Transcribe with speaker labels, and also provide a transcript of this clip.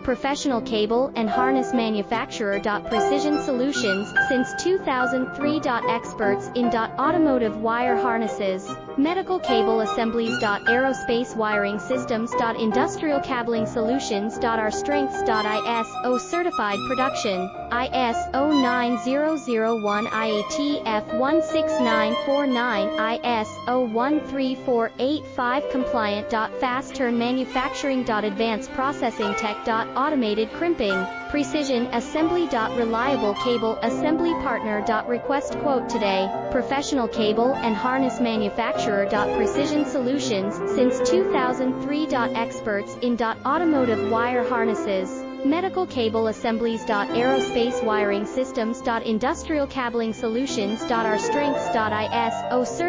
Speaker 1: professional cable and harness manufacturer. Precision Solutions, since 2003. Experts in automotive wire harnesses, medical cable assemblies. Aerospace wiring systems. Industrial cabling solutions. Our strengths. ISO certified production, ISO 9001, IATF 16949, ISO 13485 compliant. Fast turn manufacturing. Advanced processing tech. Automated crimping, precision assembly. Reliable cable assembly partner. Request quote today. Professional cable and harness manufacturer. Precision Solutions, since 2003. Experts in automotive wire harnesses, medical cable assemblies. Aerospace wiring systems. Industrial cabling solutions. Our strengths. ISO certified